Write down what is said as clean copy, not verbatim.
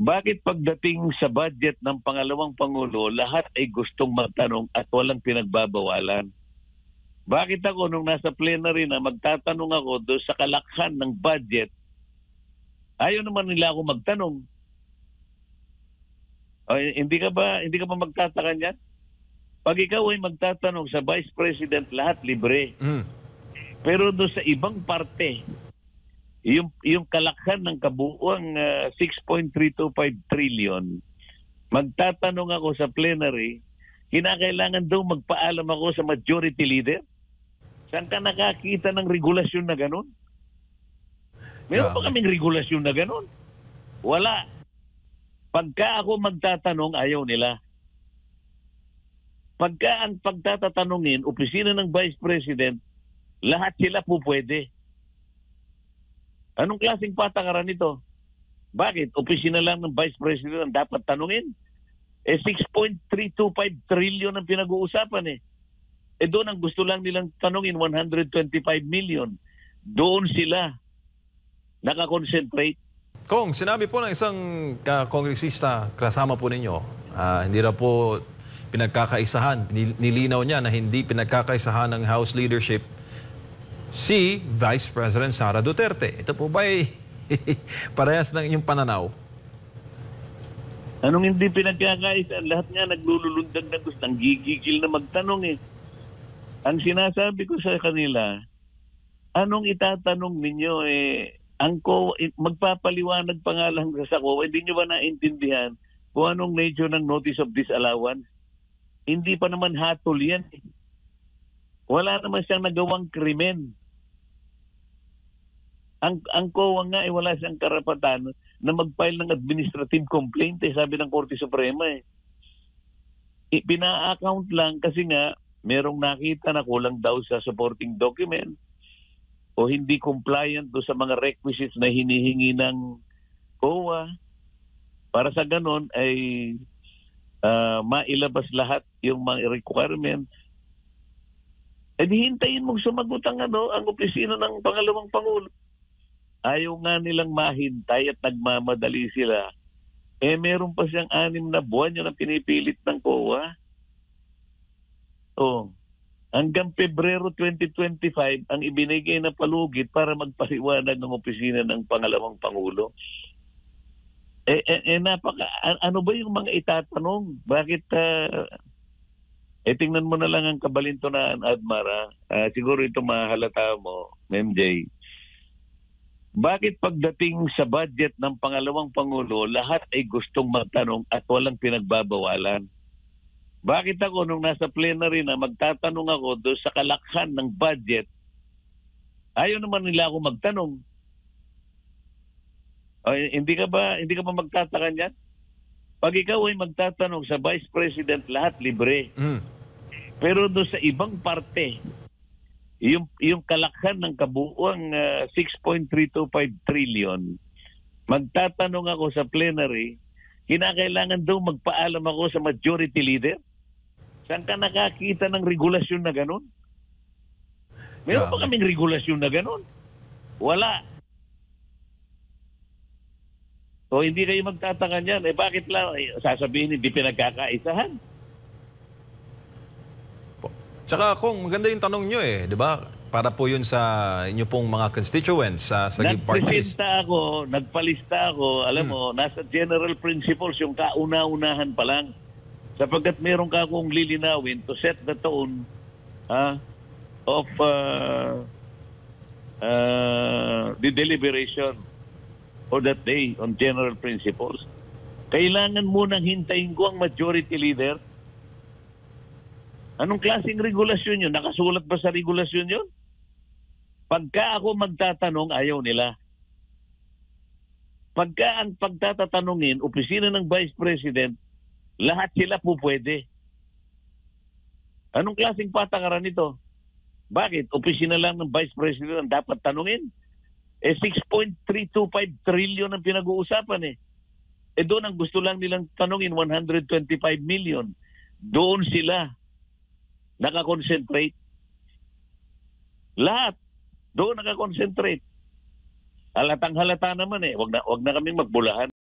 Bakit pagdating sa budget ng pangalawang Pangulo, lahat ay gustong magtanong at walang pinagbabawalan? Bakit ako nung nasa plenary na magtatanong ako doon sa kalakhan ng budget, ayaw naman nila ako magtanong? Hindi ka ba magtataka niyan? Pag ikaw ay magtatanong sa Vice President, lahat libre. Pero doon sa ibang parte, yung kalakhan ng kabuuang 6.325 trillion, magtatanong ako sa plenary, kinakailangan daw magpaalam ako sa majority leader? Saan ka nakakita ng regulasyon na ganun? Meron pa kaming regulasyon na ganun? Wala. Pagka ako magtatanong, ayaw nila. Pagka ang pagtatatanungin, opisina ng Vice President, lahat sila po pwede. Anong klaseng patakaran ito? Bakit? Opisina lang ng Vice President ang dapat tanungin? 6.325 trillion ang pinag-uusapan . Doon ang gusto lang nilang tanungin, 125 million. Doon sila nakakonsentrate. Kong, sinabi po ng isang kongresista kasama po ninyo, hindi na po pinagkakaisahan. Nilinaw niya na hindi pinagkakaisahan ng House leadership si Vice President Sara Duterte. Ito po ba ay parehas ng inyong pananaw? Anong hindi pinagkakaisa? Lahat nga naglululundag na gusto. Ang gigigil na magtanong . Ang sinasabi ko sa kanila, anong itatanong ninyo ang magpapaliwanag pa nga lang sa COA, hindi nyo ba naintindihan kung anong nature ng notice of disallowance? Hindi pa naman hatol yan . Wala naman siyang nagawang krimen. Ang COA nga wala siyang karapatan na mag-file ng administrative complaint sabi ng Korte Suprema . Pina-account lang kasi nga merong nakita na kulang daw sa supporting document o hindi compliant do sa mga requisites na hinihingi ng COA. Para sa ganon ay mailabas lahat yung mga requirements. Di hintayin mong sumagot ang opisina ng pangalawang Pangulo. Ayaw nga nilang mahintay at nagmamadali sila. Meron pa siyang 6 na buwan yun ang pinipilit ng COA. Hanggang Pebrero 2025 ang ibinigay na palugit para magpaliwanag ng opisina ng pangalawang Pangulo. Ano ba yung mga itatanong? Bakit tingnan mo na lang ang kabalintunaan, Admara. Siguro ito mahalata mo, MJ. Bakit pagdating sa budget ng pangalawang Pangulo, lahat ay gustong magtanong at walang pinagbabawalan? Bakit ako nung nasa plenary na magtatanong ako doon sa kalakhan ng budget, ayaw naman nila ako magtanong? Hindi ka ba magtataka niyan? Pag ikaw ay magtatanong sa Vice President, lahat libre. Pero doon sa ibang parte, yung kalakhan ng kabuuang 6.325 trillion, magtatanong ako sa plenary, kinakailangan daw magpaalam ako sa majority leader? Saan ka nakakita ng regulasyon na ganun? Meron pa kaming regulasyon na ganun? Wala. Hindi kayo magtataka niyan. Bakit lang sasabihin hindi pinagkakaisahan? Tsaka kung maganda yung tanong nyo di ba? Para po yun sa inyo pong mga constituents sa party list. Nagpalista ako, alam mo, nasa general principles yung kauna-unahan pa lang. Sapagkat meron ka akong lilinawin to set the tone of the deliberation for that day on general principles. Kailangan munang hintayin ko ang majority leader. Anong klaseng regulasyon yun? Nakasulat ba sa regulasyon yun? Pagka ako magtatanong, ayaw nila. Pagka ang pagtatatanungin, opisina ng Vice President, lahat sila po pwede. Anong klaseng patakaran ito? Bakit? Opisina lang ng Vice President ang dapat tanungin? 6.325 trillion ang pinag-uusapan . Doon ang gusto lang nilang tanungin, 125 million. Doon sila nakakonsentrate. Lahat doon nakakonsentrate. Halatang halata naman . Wag na kaming magbulahan.